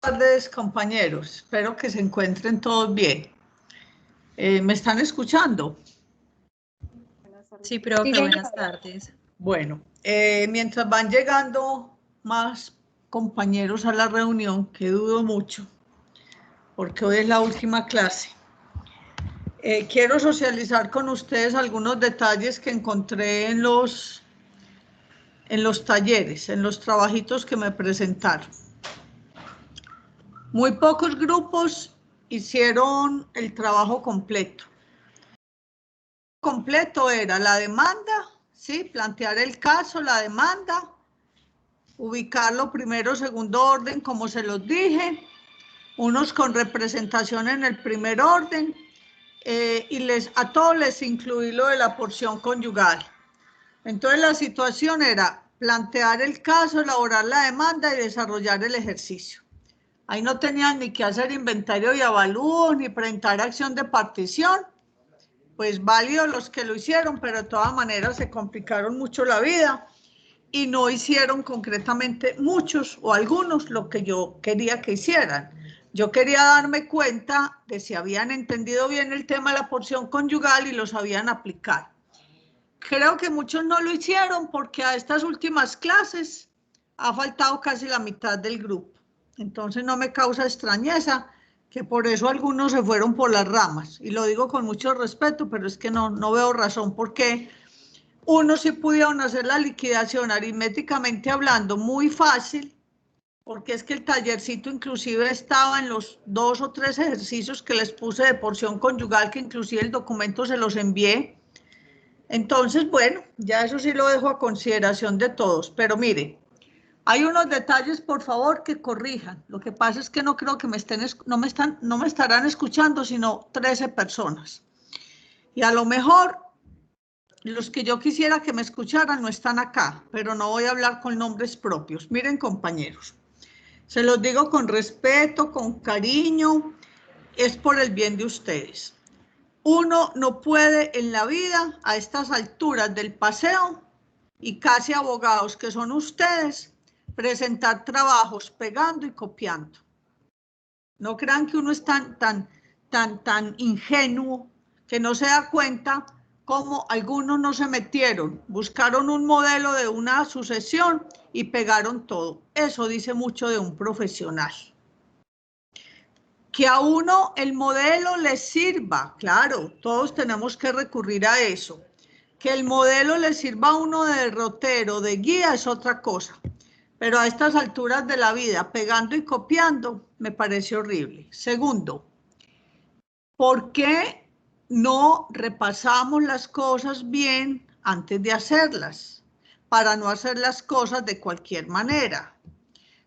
Tardes, compañeros. Espero que se encuentren todos bien. ¿Me están escuchando? Sí, profe, buenas tardes. Bueno, mientras van llegando más compañeros a la reunión, que dudo mucho, porque hoy es la última clase, quiero socializar con ustedes algunos detalles que encontré en los talleres, en los trabajitos que me presentaron. Muy pocos grupos hicieron el trabajo completo. Completo era la demanda, ¿sí? Plantear el caso, la demanda, ubicarlo primero, segundo orden, como se los dije, unos con representación en el primer orden, y a todos les incluí lo de la porción conyugal. Entonces la situación era plantear el caso, elaborar la demanda y desarrollar el ejercicio. Ahí no tenían ni que hacer inventario y avalúo, ni presentar acción de partición. Pues válidos los que lo hicieron, pero de todas maneras se complicaron mucho la vida y no hicieron concretamente muchos o algunos lo que yo quería que hicieran. Yo quería darme cuenta de si habían entendido bien el tema de la porción conyugal y lo sabían aplicar. Creo que muchos no lo hicieron porque a estas últimas clases ha faltado casi la mitad del grupo. Entonces no me causa extrañeza que por eso algunos se fueron por las ramas. Y lo digo con mucho respeto, pero es que no veo razón por qué unos sí pudieron hacer la liquidación aritméticamente hablando muy fácil, porque es que el tallercito inclusive estaba en los 2 o 3 ejercicios que les puse de porción conyugal, que inclusive el documento se los envié. Entonces, bueno, ya eso sí lo dejo a consideración de todos, pero mire, hay unos detalles, por favor, que corrijan. Lo que pasa es que no creo que no me estarán escuchando, sino 13 personas. Y a lo mejor los que yo quisiera que me escucharan no están acá, pero no voy a hablar con nombres propios. Miren, compañeros, se los digo con respeto, con cariño, es por el bien de ustedes. Uno no puede en la vida, a estas alturas del paseo, y casi abogados que son ustedes, presentar trabajos pegando y copiando. No crean que uno es tan ingenuo que no se da cuenta cómo algunos no se metieron, buscaron un modelo de una sucesión y pegaron todo. Eso dice mucho de un profesional. Que a uno el modelo le sirva, claro, todos tenemos que recurrir a eso. Que el modelo le sirva a uno de derrotero, de guía, es otra cosa. Pero a estas alturas de la vida, pegando y copiando, me parece horrible. Segundo, ¿por qué no repasamos las cosas bien antes de hacerlas? Para no hacer las cosas de cualquier manera.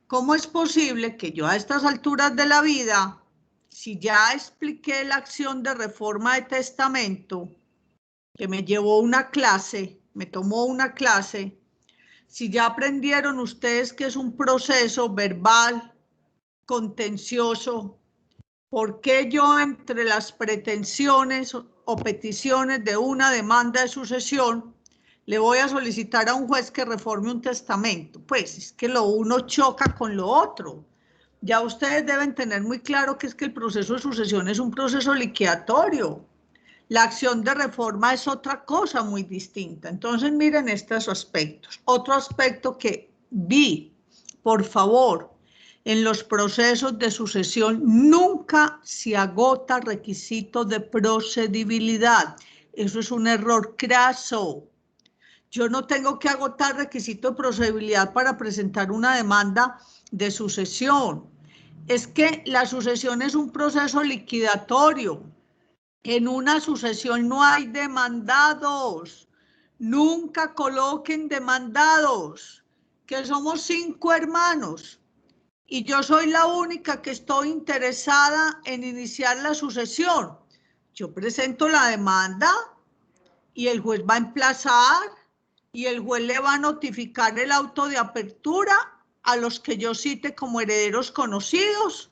¿Cómo es posible que yo a estas alturas de la vida, si ya expliqué la acción de reforma de testamento, que me llevó una clase, me tomó una clase, si ya aprendieron ustedes que es un proceso verbal, contencioso, ¿por qué yo entre las pretensiones o peticiones de una demanda de sucesión le voy a solicitar a un juez que reforme un testamento? Pues es que lo uno choca con lo otro. Ya ustedes deben tener muy claro que es que el proceso de sucesión es un proceso liquidatorio. La acción de reforma es otra cosa muy distinta. Entonces miren estos aspectos. Otro aspecto que vi, por favor, en los procesos de sucesión nunca se agota requisito de procedibilidad. Eso es un error craso. Yo no tengo que agotar requisito de procedibilidad para presentar una demanda de sucesión. Es que la sucesión es un proceso liquidatorio. En una sucesión no hay demandados. Nunca coloquen demandados, que somos 5 hermanos y yo soy la única que estoy interesada en iniciar la sucesión. Yo presento la demanda y el juez va a emplazar y el juez le va a notificar el auto de apertura a los que yo cite como herederos conocidos,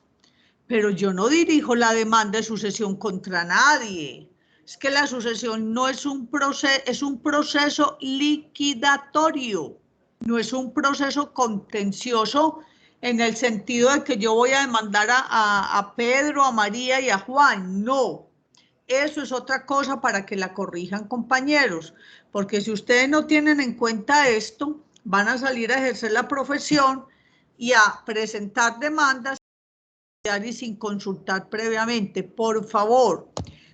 pero yo no dirijo la demanda de sucesión contra nadie. Es que la sucesión no es un proceso, es un proceso liquidatorio, no es un proceso contencioso en el sentido de que yo voy a demandar a Pedro, a María y a Juan. No, eso es otra cosa para que la corrijan, compañeros, porque si ustedes no tienen en cuenta esto, van a salir a ejercer la profesión y a presentar demandas y sin consultar previamente. Por favor,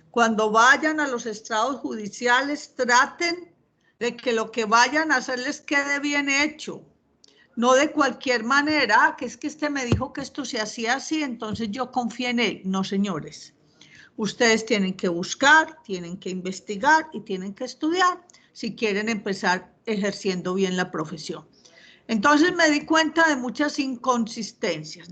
cuando vayan a los estrados judiciales, traten de que lo que vayan a hacer les quede bien hecho. No de cualquier manera, que es que este me dijo que esto se hacía así, entonces yo confié en él. No, señores. Ustedes tienen que buscar, tienen que investigar y tienen que estudiar si quieren empezar ejerciendo bien la profesión. Entonces me di cuenta de muchas inconsistencias.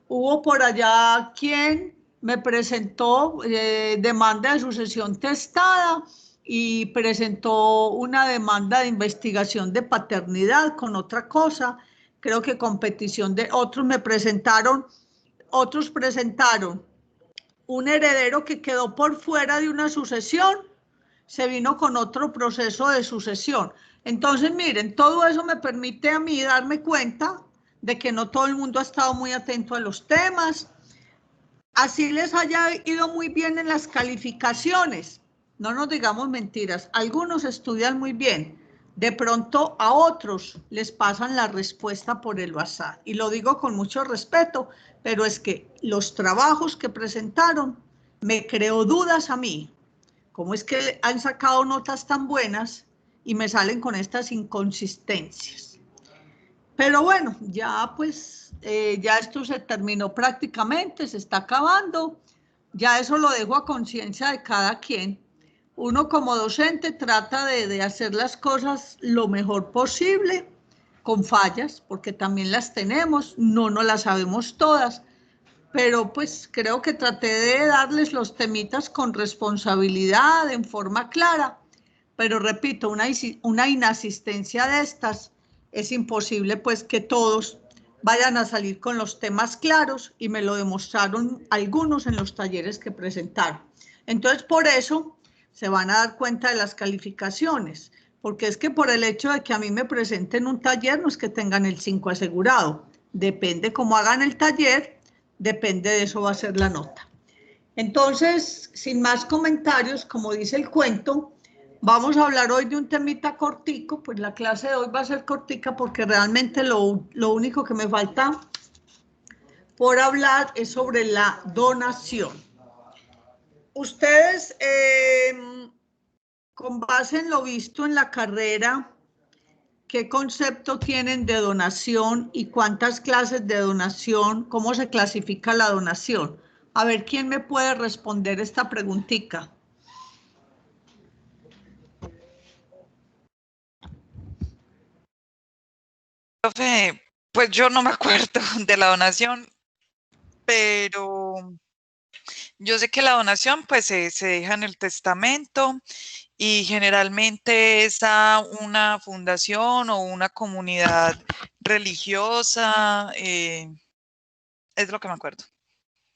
Hubo por allá quien me presentó demanda de sucesión testada y presentó una demanda de investigación de paternidad con otra cosa. Creo que con petición de otros presentaron un heredero que quedó por fuera de una sucesión, se vino con otro proceso de sucesión. Entonces, miren, todo eso me permite a mí darme cuenta de que no todo el mundo ha estado muy atento a los temas. Así les haya ido muy bien en las calificaciones. No nos digamos mentiras. Algunos estudian muy bien. De pronto a otros les pasan la respuesta por el WhatsApp. Y lo digo con mucho respeto, pero es que los trabajos que presentaron me creó dudas a mí. ¿Cómo es que han sacado notas tan buenas y me salen con estas inconsistencias? Pero bueno, ya pues, ya esto se terminó prácticamente, se está acabando. Ya eso lo dejo a conciencia de cada quien. Uno como docente trata de hacer las cosas lo mejor posible, con fallas, porque también las tenemos, no las sabemos todas, pero pues creo que traté de darles los temitas con responsabilidad, en forma clara, pero repito, una inasistencia de estas es imposible pues que todos vayan a salir con los temas claros y me lo demostraron algunos en los talleres que presentaron. Entonces por eso se van a dar cuenta de las calificaciones, porque es que por el hecho de que a mí me presenten un taller no es que tengan el 5 asegurado, depende cómo hagan el taller, depende de eso va a ser la nota. Entonces, sin más comentarios, como dice el cuento, vamos a hablar hoy de un temita cortico, pues la clase de hoy va a ser cortica porque realmente lo único que me falta por hablar es sobre la donación. Ustedes, con base en lo visto en la carrera, ¿qué concepto tienen de donación y cuántas clases de donación? ¿Cómo se clasifica la donación? A ver, ¿quién me puede responder esta preguntita? Profe, pues yo no me acuerdo de la donación, pero yo sé que la donación pues se deja en el testamento y generalmente es a una fundación o una comunidad religiosa, es lo que me acuerdo.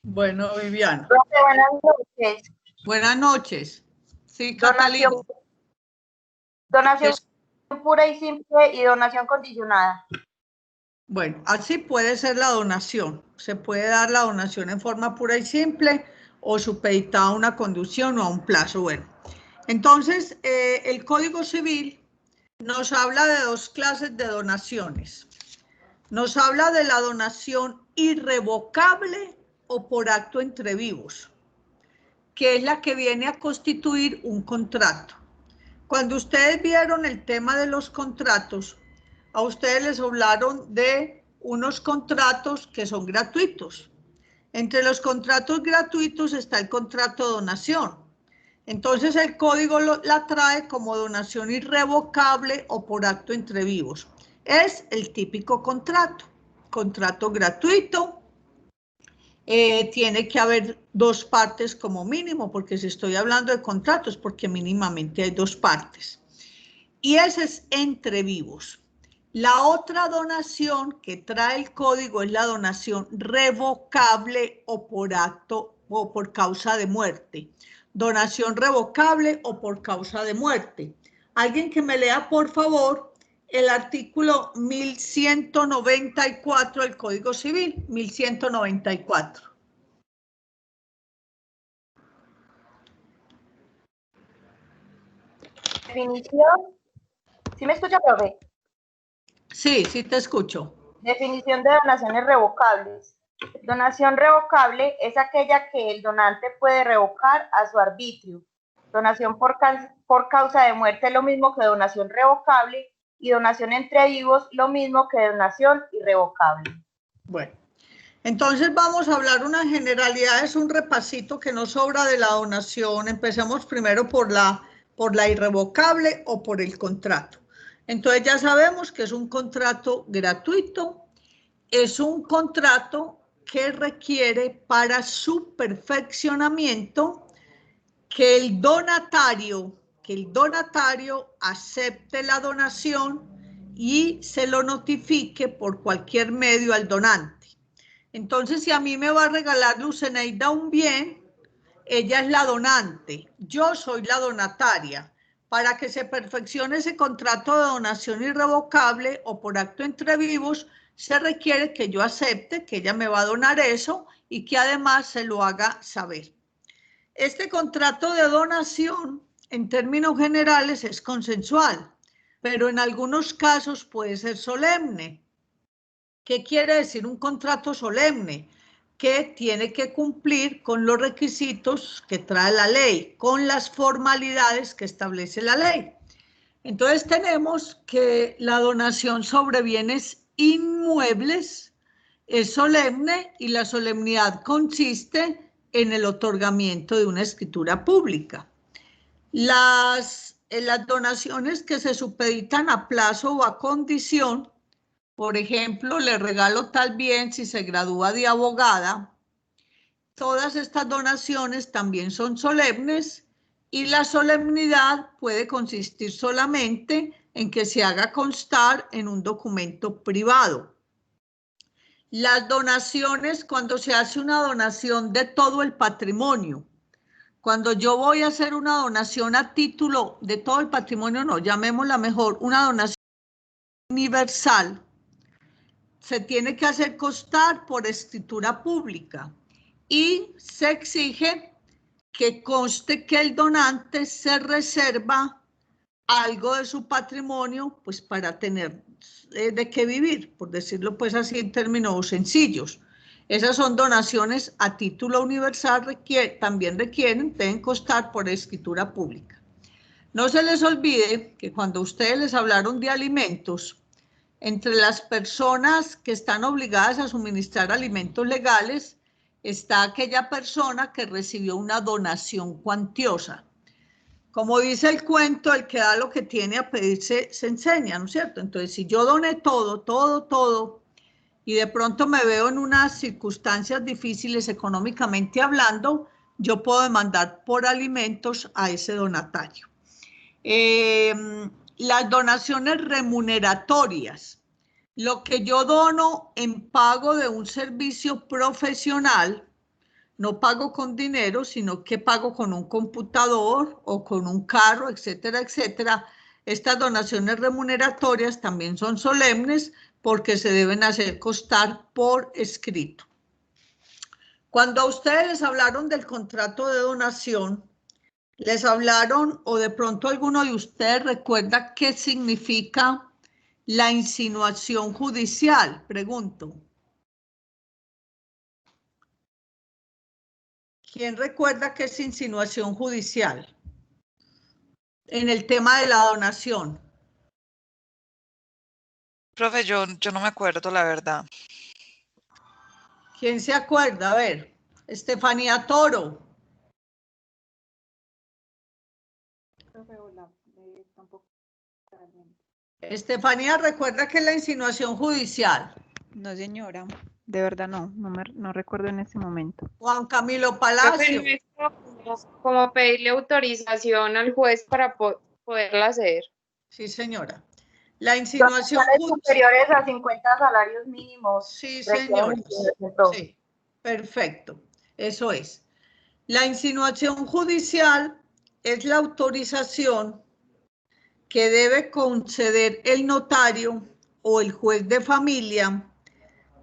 Bueno, Viviana. Profe, buenas noches. Buenas noches. Sí, Catalina. Donación pura y simple y donación condicionada. Bueno, así puede ser la donación. Se puede dar la donación en forma pura y simple o supeditada a una condición o a un plazo. Bueno, entonces el Código Civil nos habla de dos clases de donaciones. Nos habla de la donación irrevocable o por acto entre vivos, que es la que viene a constituir un contrato. Cuando ustedes vieron el tema de los contratos, a ustedes les hablaron de unos contratos que son gratuitos. Entre los contratos gratuitos está el contrato de donación. Entonces el código la trae como donación irrevocable o por acto entre vivos. Es el típico contrato gratuito. Tiene que haber dos partes como mínimo, porque si estoy hablando de contratos, porque mínimamente hay dos partes. Y ese es entre vivos. La otra donación que trae el código es la donación revocable o por acto o por causa de muerte. Donación revocable o por causa de muerte. Alguien que me lea, por favor, el artículo 1194 del Código Civil, 1194. Definición. ¿Sí me escucha, profe? Sí, sí te escucho. Definición de donaciones revocables. Donación revocable es aquella que el donante puede revocar a su arbitrio. Donación por causa de muerte es lo mismo que donación revocable, y donación entre vivos lo mismo que donación irrevocable. Bueno, entonces vamos a hablar unas generalidades, un repasito que nos sobra de la donación. Empecemos primero por la irrevocable o por el contrato. Entonces ya sabemos que es un contrato gratuito, es un contrato que requiere para su perfeccionamiento que el donatario acepte la donación y se lo notifique por cualquier medio al donante. Entonces, si a mí me va a regalar Luceneida un bien, ella es la donante, yo soy la donataria. Para que se perfeccione ese contrato de donación irrevocable o por acto entre vivos, se requiere que yo acepte que ella me va a donar eso y que además se lo haga saber. Este contrato de donación, en términos generales, es consensual, pero en algunos casos puede ser solemne. ¿Qué quiere decir un contrato solemne? Que tiene que cumplir con los requisitos que trae la ley, con las formalidades que establece la ley. Entonces tenemos que la donación sobre bienes inmuebles es solemne y la solemnidad consiste en el otorgamiento de una escritura pública. Las donaciones que se supeditan a plazo o a condición, por ejemplo, le regalo tal bien si se gradúa de abogada, todas estas donaciones también son solemnes y la solemnidad puede consistir solamente en que se haga constar en un documento privado. Las donaciones, cuando se hace una donación de todo el patrimonio, cuando yo voy a hacer una donación a título de todo el patrimonio, no, llamémosla mejor, una donación universal, se tiene que hacer constar por escritura pública y se exige que conste que el donante se reserva algo de su patrimonio, pues para tener de qué vivir, por decirlo pues así en términos sencillos. Esas son donaciones a título universal, también deben constar por escritura pública. No se les olvide que cuando ustedes les hablaron de alimentos, entre las personas que están obligadas a suministrar alimentos legales está aquella persona que recibió una donación cuantiosa. Como dice el cuento, el que da lo que tiene a pedirse se enseña, ¿no es cierto? Entonces, si yo doné todo, y de pronto me veo en unas circunstancias difíciles económicamente hablando, yo puedo demandar por alimentos a ese donatario. Las donaciones remuneratorias, lo que yo dono en pago de un servicio profesional, no pago con dinero, sino que pago con un computador o con un carro, etcétera, etcétera. Estas donaciones remuneratorias también son solemnes porque se deben hacer constar por escrito. Cuando a ustedes les hablaron del contrato de donación, les hablaron, o de pronto alguno de ustedes recuerda qué significa la insinuación judicial, pregunto. ¿Quién recuerda qué es insinuación judicial en el tema de la donación? Profe, yo no me acuerdo, la verdad. ¿Quién se acuerda? A ver, Estefanía Toro. Estefanía, ¿recuerda qué es la insinuación judicial? No, señora, de verdad no recuerdo en este momento. Juan Camilo Palacio. Como pedirle autorización al juez para poderla hacer. Sí, señora. La insinuación superiores a 50 salarios mínimos. Sí, señora. Sí, perfecto. Eso es. La insinuación judicial es la autorización que debe conceder el notario o el juez de familia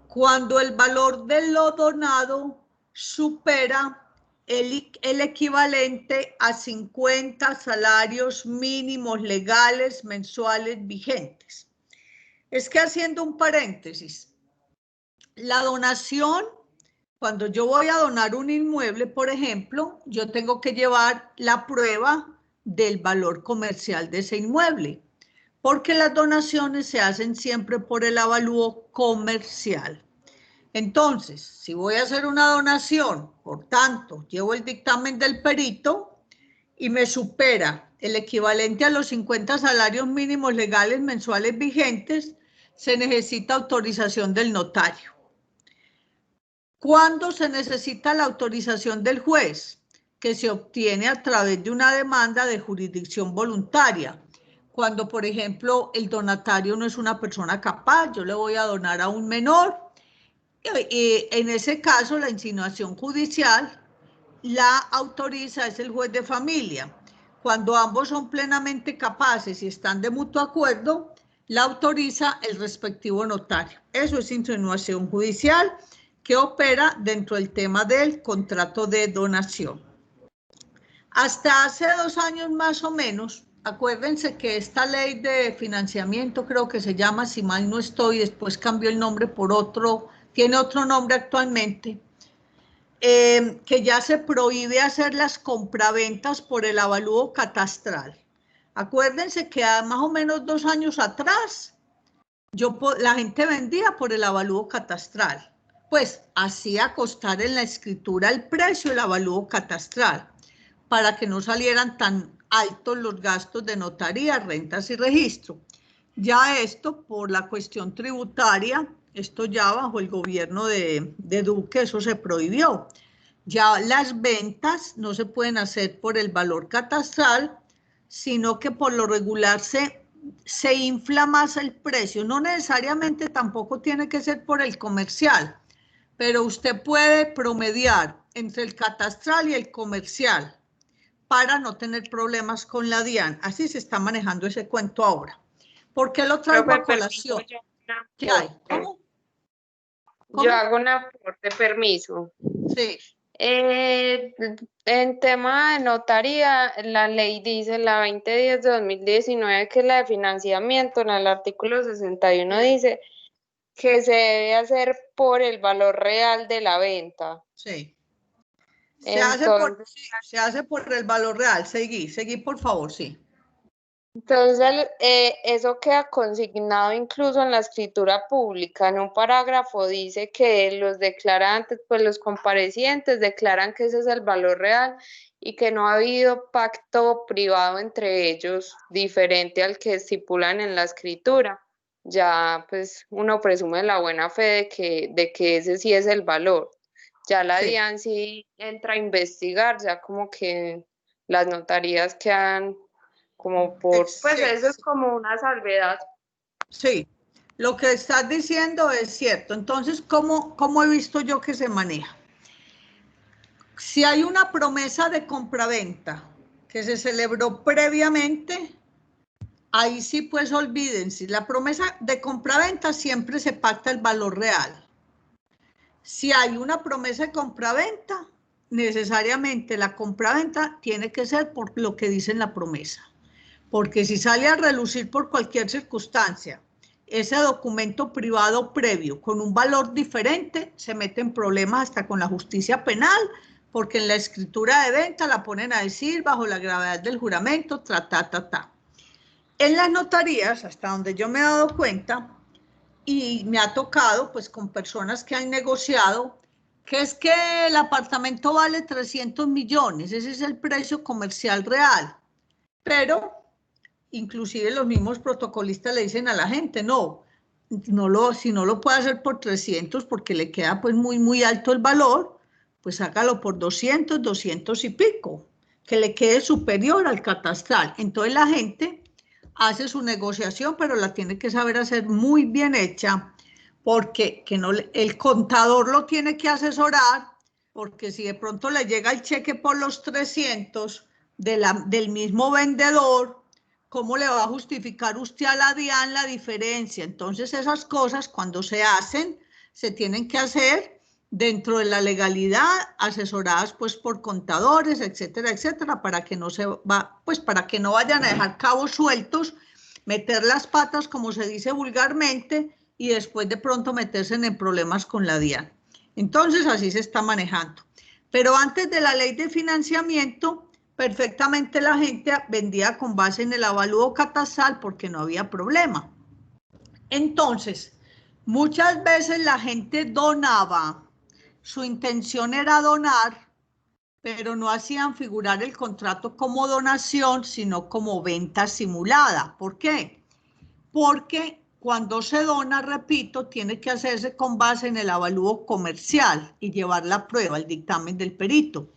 cuando el valor de lo donado supera el equivalente a 50 salarios mínimos legales mensuales vigentes. Es que haciendo un paréntesis, la donación, cuando yo voy a donar un inmueble, por ejemplo, yo tengo que llevar la prueba del valor comercial de ese inmueble, porque las donaciones se hacen siempre por el avalúo comercial. Entonces, si voy a hacer una donación, por tanto, llevo el dictamen del perito y me supera el equivalente a los 50 salarios mínimos legales mensuales vigentes, se necesita autorización del notario. ¿Cuándo se necesita la autorización del juez? Que se obtiene a través de una demanda de jurisdicción voluntaria. Cuando, por ejemplo, el donatario no es una persona capaz, yo le voy a donar a un menor, y en ese caso la insinuación judicial la autoriza es el juez de familia. Cuando ambos son plenamente capaces y están de mutuo acuerdo, la autoriza el respectivo notario. Eso es insinuación judicial que opera dentro del tema del contrato de donación. Hasta hace 2 años más o menos, acuérdense que esta ley de financiamiento, creo que se llama, si mal no estoy, después cambió el nombre por otro, tiene otro nombre actualmente, que ya se prohíbe hacer las compraventas por el avalúo catastral. Acuérdense que más o menos 2 años atrás, la gente vendía por el avalúo catastral, pues hacía constar en la escritura el precio del avalúo catastral, para que no salieran tan altos los gastos de notaría, rentas y registro. Ya esto, por la cuestión tributaria, esto ya bajo el gobierno de Duque, eso se prohibió. Ya las ventas no se pueden hacer por el valor catastral, sino que por lo regular se infla más el precio. No necesariamente tampoco tiene que ser por el comercial, pero usted puede promediar entre el catastral y el comercial para no tener problemas con la DIAN. Así se está manejando ese cuento ahora. ¿Por qué lo traigo a colación? ¿Qué hay? ¿Cómo? Yo hago un aporte, permiso. Sí. En tema de notaría, la ley dice, la 2010 de 2019, que es la de financiamiento, en el artículo 61 dice que se debe hacer por el valor real de la venta. Sí. Se hace por el valor real. Seguí, por favor, sí. Entonces, eso queda consignado incluso en la escritura pública. En un parágrafo dice que los declarantes, pues los comparecientes declaran que ese es el valor real y que no ha habido pacto privado entre ellos diferente al que estipulan en la escritura. Ya, pues, uno presume la buena fe de que ese sí es el valor. Ya la DIAN sí entra a investigar, ya como que las notarías quedan como por, pues eso es como una salvedad. Sí, lo que estás diciendo es cierto. Entonces, ¿cómo he visto yo que se maneja? Si hay una promesa de compraventa que se celebró previamente, ahí sí pues olvídense, la promesa de compraventa siempre se pacta el valor real. Si hay una promesa de compraventa, necesariamente la compraventa tiene que ser por lo que dice en la promesa. Porque si sale a relucir por cualquier circunstancia ese documento privado previo con un valor diferente, se mete en problemas hasta con la justicia penal, porque en la escritura de venta la ponen a decir bajo la gravedad del juramento, En las notarías, hasta donde yo me he dado cuenta, y me ha tocado pues con personas que han negociado, que es que el apartamento vale 300 millones, ese es el precio comercial real, pero inclusive los mismos protocolistas le dicen a la gente, si no lo puede hacer por 300 porque le queda pues muy alto el valor, pues hágalo por 200, 200 y pico, que le quede superior al catastral. Entonces la gente hace su negociación, pero la tiene que saber hacer muy bien hecha, porque el contador lo tiene que asesorar, porque si de pronto le llega el cheque por los 300 del mismo vendedor, ¿cómo le va a justificar usted a la DIAN la diferencia? Entonces esas cosas cuando se hacen, se tienen que hacer dentro de la legalidad, asesoradas pues por contadores, etcétera, etcétera, para que no para que no vayan a dejar cabos sueltos, meter las patas, como se dice vulgarmente, y después de pronto meterse en problemas con la DIAN. Entonces así se está manejando. Pero antes de la ley de financiamiento, perfectamente la gente vendía con base en el avalúo catastral porque no había problema. Entonces, muchas veces la gente donaba, su intención era donar, pero no hacían figurar el contrato como donación, sino como venta simulada. ¿Por qué? Porque cuando se dona, repito, tiene que hacerse con base en el avalúo comercial y llevar la prueba, el dictamen del perito.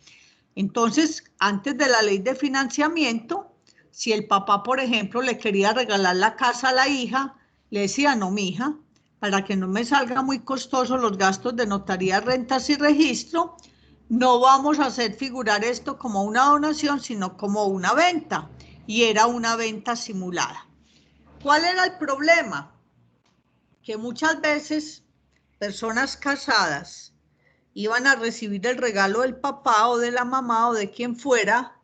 Entonces, antes de la ley de financiamiento, si el papá, por ejemplo, le quería regalar la casa a la hija, le decía, no, mija, para que no me salga muy costoso los gastos de notaría, rentas y registro, no vamos a hacer figurar esto como una donación, sino como una venta. Y era una venta simulada. ¿Cuál era el problema? Que muchas veces personas casadas iban a recibir el regalo del papá o de la mamá o de quien fuera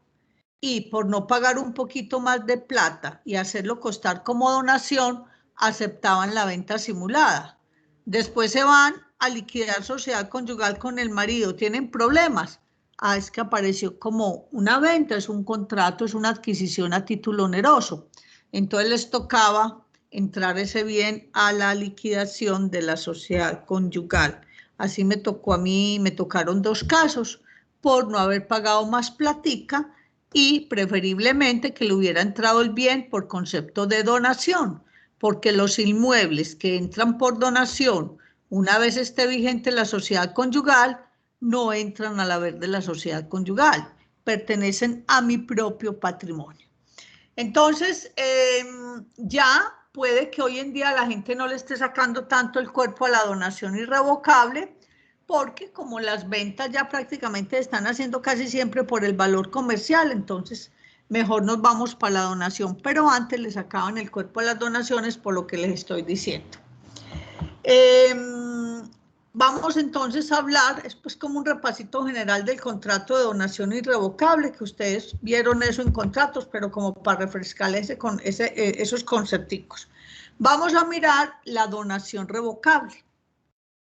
y por no pagar un poquito más de plata y hacerlo costar como donación, aceptaban la venta simulada. Después se van a liquidar sociedad conyugal con el marido, ¿tienen problemas? Ah, es que apareció como una venta, es un contrato, es una adquisición a título oneroso. Entonces les tocaba entrar ese bien a la liquidación de la sociedad conyugal. Así me tocó a mí, me tocaron 2 casos por no haber pagado más platica y preferiblemente que le hubiera entrado el bien por concepto de donación, porque los inmuebles que entran por donación, una vez esté vigente la sociedad conyugal, no entran al haber de la sociedad conyugal, pertenecen a mi propio patrimonio. Entonces, ya puede que hoy en día la gente no le esté sacando tanto el cuerpo a la donación irrevocable, porque como las ventas ya prácticamente están haciendo casi siempre por el valor comercial, entonces mejor nos vamos para la donación, pero antes le sacaban el cuerpo a las donaciones por lo que les estoy diciendo. Vamos entonces a hablar, es pues como un repasito general del contrato de donación irrevocable, que ustedes vieron eso en contratos, pero como para refrescarles esos concepticos. Vamos a mirar la donación revocable,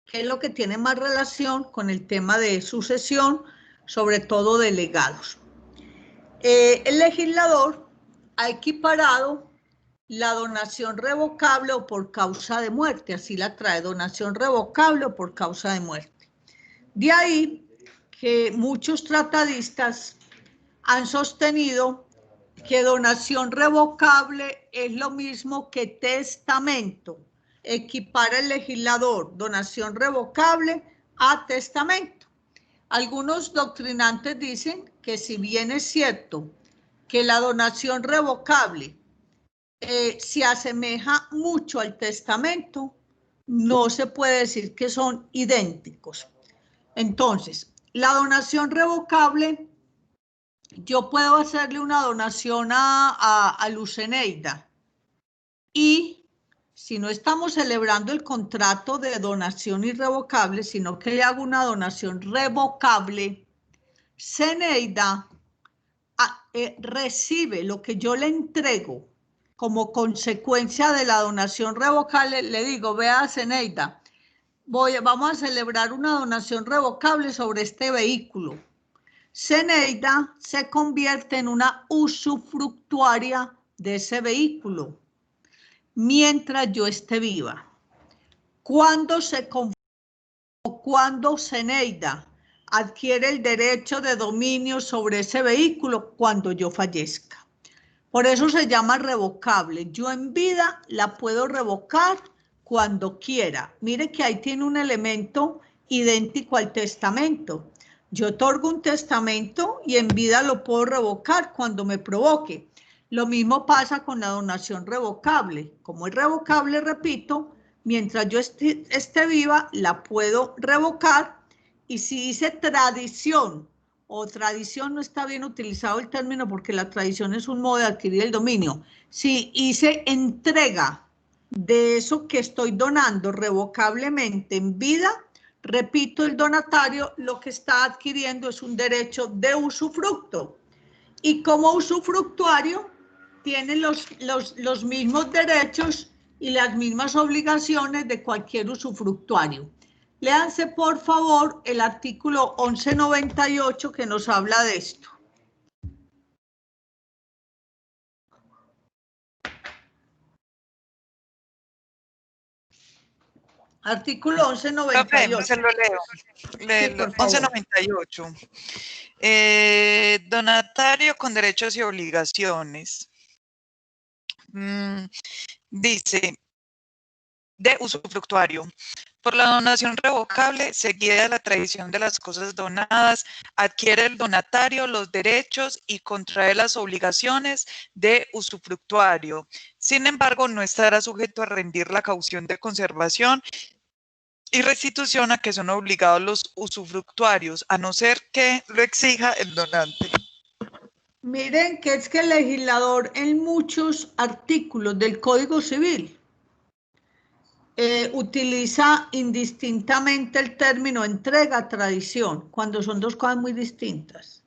que es lo que tiene más relación con el tema de sucesión, sobre todo de legados. El legislador ha equiparado la donación revocable o por causa de muerte, así la trae, donación revocable o por causa de muerte. De ahí que muchos tratadistas han sostenido que donación revocable es lo mismo que testamento. Equipara el legislador donación revocable a testamento. Algunos doctrinantes dicen que si bien es cierto que la donación revocable se asemeja mucho al testamento, no se puede decir que son idénticos. Entonces, la donación revocable, yo puedo hacerle una donación a Luceneida y si no estamos celebrando el contrato de donación irrevocable, sino que le hago una donación revocable, Zeneida recibe lo que yo le entrego como consecuencia de la donación revocable. Le digo, vea Zeneida, vamos a celebrar una donación revocable sobre este vehículo. Zeneida se convierte en una usufructuaria de ese vehículo mientras yo esté viva. Cuando Zeneida adquiere el derecho de dominio sobre ese vehículo, cuando yo fallezca. Por eso se llama revocable. Yo en vida la puedo revocar cuando quiera. Mire que ahí tiene un elemento idéntico al testamento. Yo otorgo un testamento y en vida lo puedo revocar cuando me provoque. Lo mismo pasa con la donación revocable. Como es revocable, repito, mientras yo esté viva, la puedo revocar. Y si dice tradición o tradición, no está bien utilizado el término porque la tradición es un modo de adquirir el dominio. Si hice entrega de eso que estoy donando revocablemente en vida, repito, el donatario lo que está adquiriendo es un derecho de usufructo. Y como usufructuario tiene los mismos derechos y las mismas obligaciones de cualquier usufructuario. Léanse, por favor, el artículo 1198 que nos habla de esto. Artículo 1198. Profe, se lo leo. Sí, por favor. 1198. Donatario con derechos y obligaciones. Dice, de usufructuario. Por la donación revocable, seguida de la tradición de las cosas donadas, adquiere el donatario los derechos y contrae las obligaciones de usufructuario. Sin embargo, no estará sujeto a rendir la caución de conservación y restitución a que son obligados los usufructuarios, a no ser que lo exija el donante. Miren que es que el legislador en muchos artículos del Código Civil utiliza indistintamente el término entrega-tradición, cuando son dos cosas muy distintas.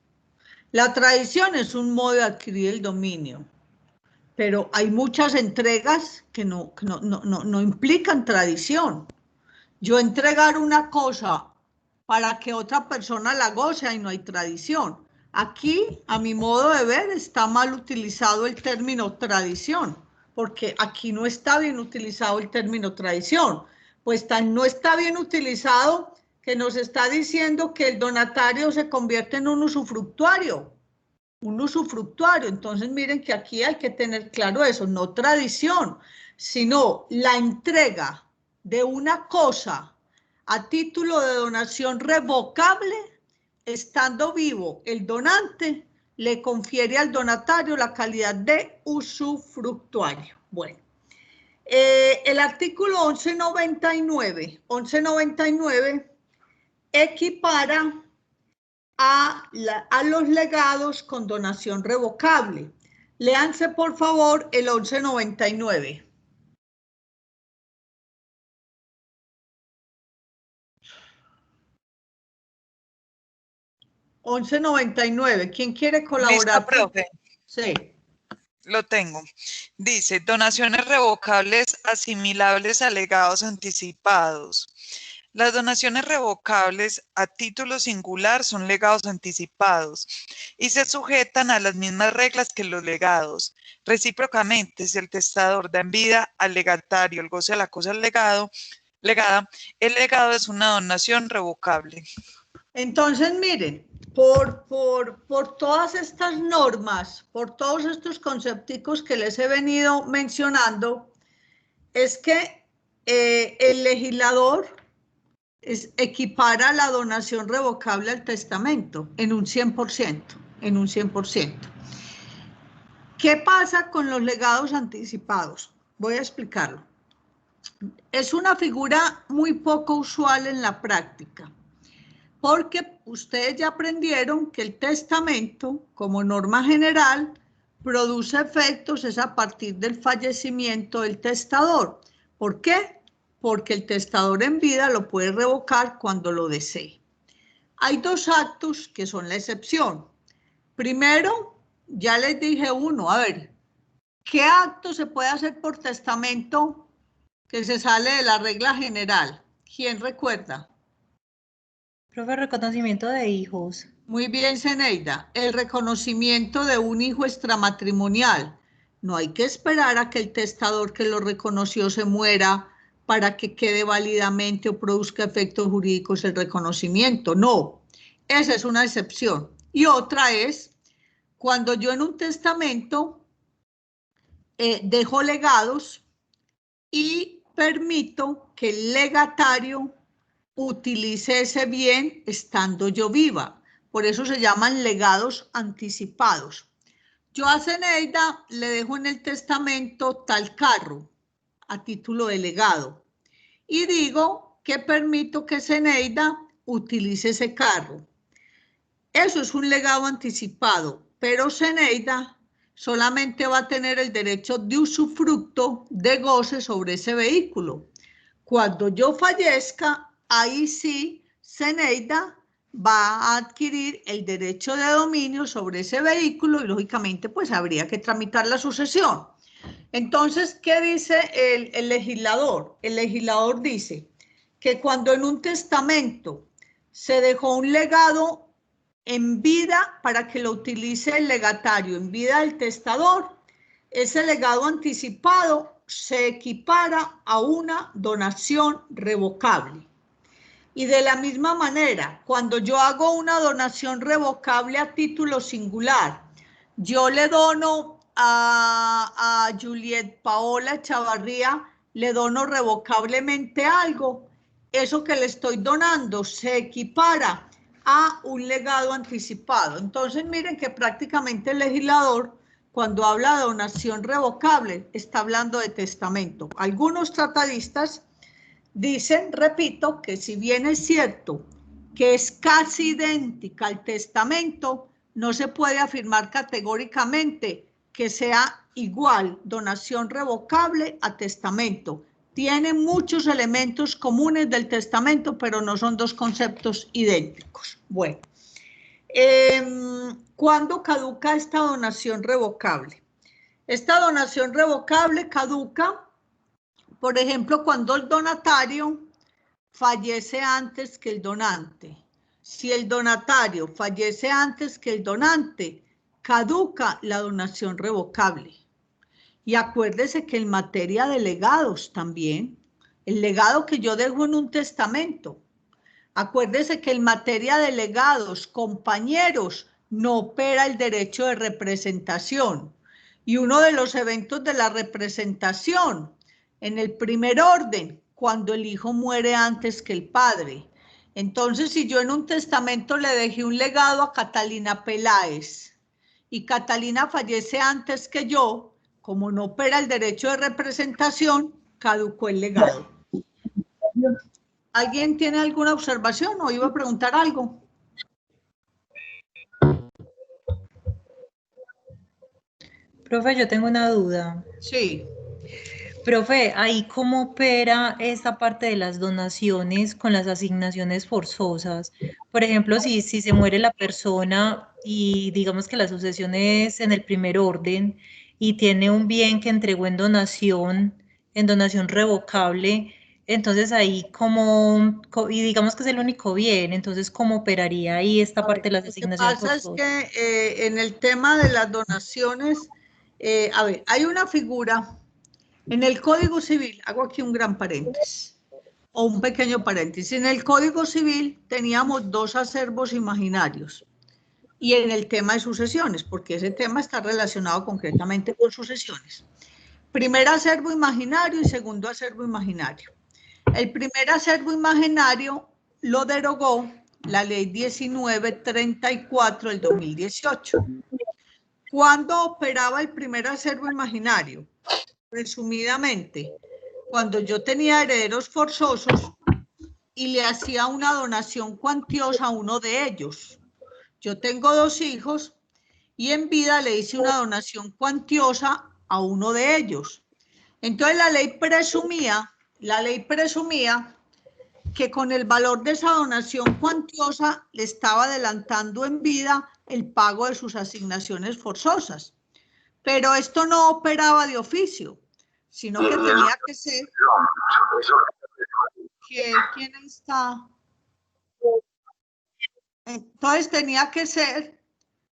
La tradición es un modo de adquirir el dominio, pero hay muchas entregas que no implican tradición. Yo entregar una cosa para que otra persona la goce y no hay tradición. Aquí, a mi modo de ver, está mal utilizado el término tradición, porque aquí no está bien utilizado el término tradición, pues no está bien utilizado que nos está diciendo que el donatario se convierte en un usufructuario. Entonces miren que aquí hay que tener claro eso, no tradición, sino la entrega de una cosa a título de donación revocable, estando vivo el donante, le confiere al donatario la calidad de usufructuario. Bueno, el artículo 1199 equipara a los legados con donación revocable. Léanse, por favor, el 1199. 1199. ¿Quién quiere colaborar? ¿Listo, profe? Sí. Lo tengo. Dice, donaciones revocables asimilables a legados anticipados. Las donaciones revocables a título singular son legados anticipados y se sujetan a las mismas reglas que los legados. Recíprocamente, si el testador da en vida al legatario el goce de la cosa legada, el legado es una donación revocable. Entonces, miren, por todas estas normas, por todos estos concepticos que les he venido mencionando, es que el legislador equipara la donación revocable al testamento en un 100%. ¿Qué pasa con los legados anticipados? Voy a explicarlo. Es una figura muy poco usual en la práctica, porque ustedes ya aprendieron que el testamento, como norma general, produce efectos es a partir del fallecimiento del testador. ¿Por qué? Porque el testador en vida lo puede revocar cuando lo desee. Hay dos actos que son la excepción. Primero, ya les dije uno, a ver, ¿qué acto se puede hacer por testamento que se sale de la regla general? ¿Quién recuerda? Profe, reconocimiento de hijos. Muy bien, Zeneida. El reconocimiento de un hijo extramatrimonial. No hay que esperar a que el testador que lo reconoció se muera para que quede válidamente o produzca efectos jurídicos el reconocimiento. No, esa es una excepción. Y otra es cuando yo en un testamento dejo legados y permito que el legatario utilice ese bien estando yo viva. Por eso se llaman legados anticipados. Yo a Zeneida le dejo en el testamento tal carro a título de legado y digo que permito que Zeneida utilice ese carro. Eso es un legado anticipado, pero Zeneida solamente va a tener el derecho de usufructo de goce sobre ese vehículo. Cuando yo fallezca, ahí sí, Zeneida va a adquirir el derecho de dominio sobre ese vehículo y lógicamente pues habría que tramitar la sucesión. Entonces, ¿qué dice el legislador? El legislador dice que cuando en un testamento se dejó un legado en vida para que lo utilice el legatario en vida del testador, ese legado anticipado se equipara a una donación revocable. Y de la misma manera, cuando yo hago una donación revocable a título singular, yo le dono a Juliet Paola Chavarría, le dono revocablemente algo, eso que le estoy donando se equipara a un legado anticipado. Entonces miren que prácticamente el legislador, cuando habla de donación revocable, está hablando de testamento. Algunos tratadistas dicen, repito, que si bien es cierto que es casi idéntica al testamento, no se puede afirmar categóricamente que sea igual donación revocable a testamento. Tiene muchos elementos comunes del testamento, pero no son dos conceptos idénticos. Bueno, ¿cuándo caduca esta donación revocable? Esta donación revocable caduca, por ejemplo, cuando el donatario fallece antes que el donante. Si el donatario fallece antes que el donante, caduca la donación revocable. Y acuérdese que en materia de legados también, el legado que yo dejo en un testamento, acuérdese que en materia de legados, compañeros, no opera el derecho de representación. Y uno de los eventos de la representación, en el primer orden, cuando el hijo muere antes que el padre. Entonces, si yo en un testamento le dejé un legado a Catalina Peláez y Catalina fallece antes que yo, como no opera el derecho de representación, caducó el legado. ¿Alguien tiene alguna observación o iba a preguntar algo? Profe, yo tengo una duda. Sí. Profe, ¿ahí cómo opera esta parte de las donaciones con las asignaciones forzosas? Por ejemplo, si se muere la persona y digamos que la sucesión es en el primer orden y tiene un bien que entregó en donación revocable, entonces ahí y digamos que es el único bien, entonces ¿cómo operaría ahí esta parte de las asignaciones forzosas? Lo que pasa es que en el tema de las donaciones, a ver, hay una figura en el Código Civil, hago aquí un gran paréntesis, o un pequeño paréntesis. En el Código Civil teníamos dos acervos imaginarios y en el tema de sucesiones, porque ese tema está relacionado concretamente con sucesiones. Primer acervo imaginario y segundo acervo imaginario. El primer acervo imaginario lo derogó la ley 1934 del 2018. ¿Cuándo operaba el primer acervo imaginario? Resumidamente, cuando yo tenía herederos forzosos y le hacía una donación cuantiosa a uno de ellos. Yo tengo dos hijos y en vida le hice una donación cuantiosa a uno de ellos. Entonces la ley presumía que con el valor de esa donación cuantiosa le estaba adelantando en vida el pago de sus asignaciones forzosas. Pero esto no operaba de oficio, sino que tenía que ser... ¿Quién está? Entonces tenía que ser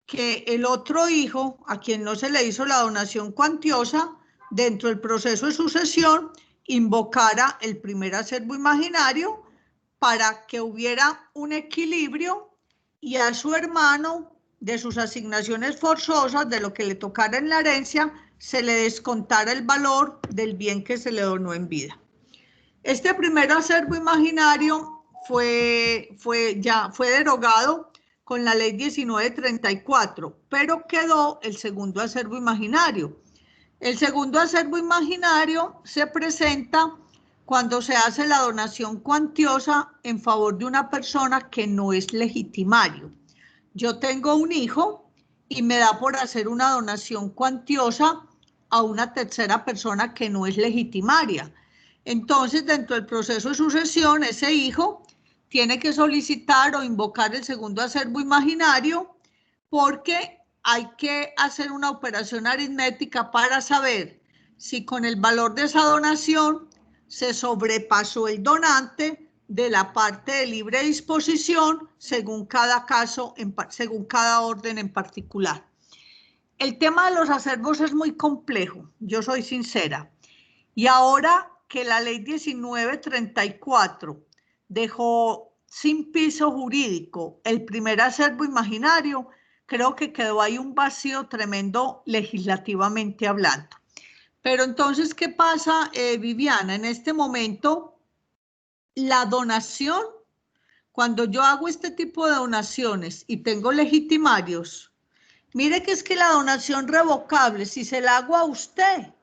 que el otro hijo, a quien no se le hizo la donación cuantiosa, dentro del proceso de sucesión, invocara el primer acervo imaginario para que hubiera un equilibrio y a su hermano de sus asignaciones forzosas, de lo que le tocara en la herencia, se le descontara el valor del bien que se le donó en vida. Este primer acervo imaginario fue derogado con la ley 1934, pero quedó el segundo acervo imaginario. El segundo acervo imaginario se presenta cuando se hace la donación cuantiosa en favor de una persona que no es legitimario. yo tengo un hijo y me da por hacer una donación cuantiosa a una tercera persona que no es legitimaria. Entonces, dentro del proceso de sucesión, ese hijo tiene que solicitar o invocar el segundo acervo imaginario, porque hay que hacer una operación aritmética para saber si con el valor de esa donación se sobrepasó el donante de la parte de libre disposición según cada caso, según cada orden en particular. El tema de los acervos es muy complejo, yo soy sincera. Y ahora que la ley 1934 dejó sin piso jurídico el primer acervo imaginario, creo que quedó ahí un vacío tremendo legislativamente hablando. Pero entonces, ¿qué pasa, Viviana? En este momento, la donación, cuando yo hago este tipo de donaciones y tengo legitimarios, mire que es que la donación revocable, si se la hago a usted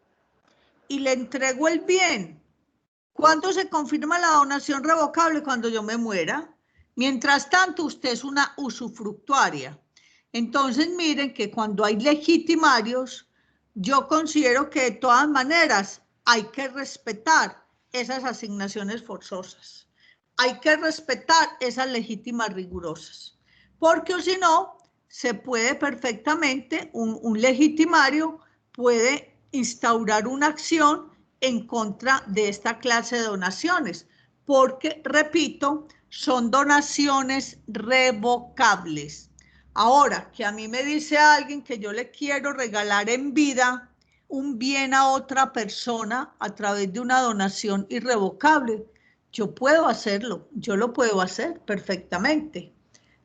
y le entrego el bien, ¿cuándo se confirma la donación revocable? Cuando yo me muera. Mientras tanto, usted es una usufructuaria. Entonces, miren que cuando hay legitimarios, yo considero que de todas maneras hay que respetar esas asignaciones forzosas. Hay que respetar esas legítimas rigurosas. Porque o si no, se puede perfectamente, un legitimario puede instaurar una acción en contra de esta clase de donaciones, porque, repito, son donaciones revocables. Ahora, que a mí me dice alguien que yo le quiero regalar en vida un bien a otra persona a través de una donación irrevocable, yo puedo hacerlo, yo lo puedo hacer perfectamente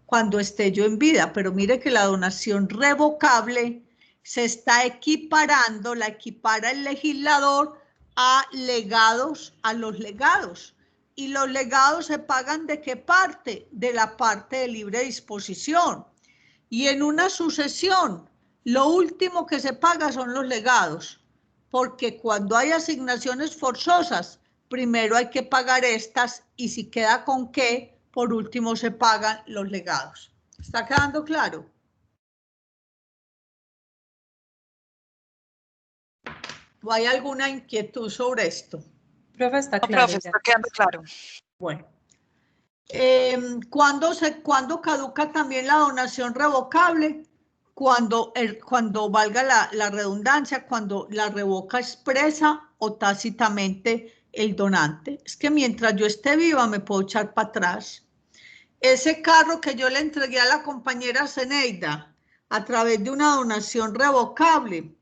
cuando esté yo en vida, pero mire que la donación revocable se está equiparando, la equipara el legislador a legados, a los legados. Y los legados se pagan ¿de qué parte? De la parte de libre disposición. Y en una sucesión, lo último que se paga son los legados, porque cuando hay asignaciones forzosas, primero hay que pagar estas y si queda con qué, por último se pagan los legados. ¿Está quedando claro? ¿O hay alguna inquietud sobre esto? Profe, está No, claro. profe, está quedando claro. Bueno. ¿Cuándo caduca también la donación revocable? Cuando valga la redundancia, cuando la revoca expresa o tácitamente el donante. Es que mientras yo esté viva me puedo echar para atrás. Ese carro que yo le entregué a la compañera Zeneida a través de una donación revocable,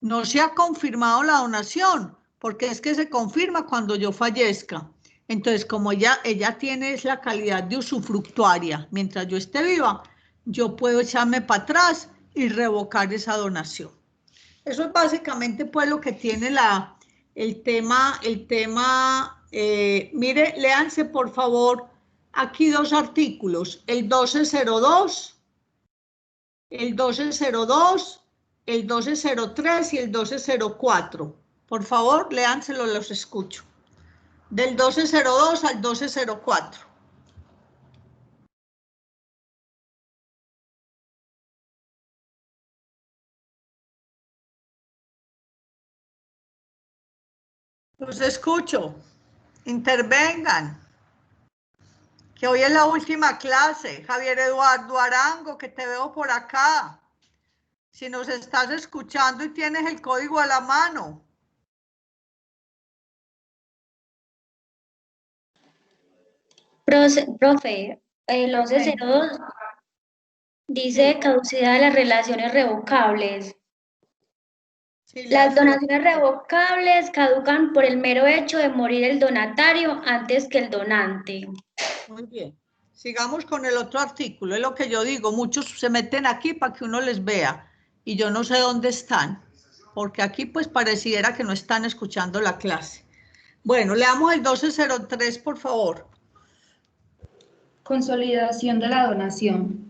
no se ha confirmado la donación, porque es que se confirma cuando yo fallezca. Entonces, como ella tiene la calidad de usufructuaria, mientras yo esté viva, yo puedo echarme para atrás y revocar esa donación. Eso es básicamente pues lo que tiene el tema, mire, léanse por favor aquí dos artículos, el 1202, el 1202, el 1203 y el 1204. Por favor, léanselo, los escucho. Del 1202 al 1204. Los escucho. Intervengan. Que hoy es la última clase. Javier Eduardo Arango, que te veo por acá. Si nos estás escuchando y tienes el código a la mano. Profe, el 1102 dice caducidad de las relaciones revocables. Sí, Las donaciones revocables caducan por el mero hecho de morir el donatario antes que el donante. Muy bien. Sigamos con el otro artículo. Es lo que yo digo. Muchos se meten aquí para que uno les vea. Y yo no sé dónde están. Porque aquí pues pareciera que no están escuchando la clase. Bueno, leamos el 1203, por favor. Consolidación de la donación.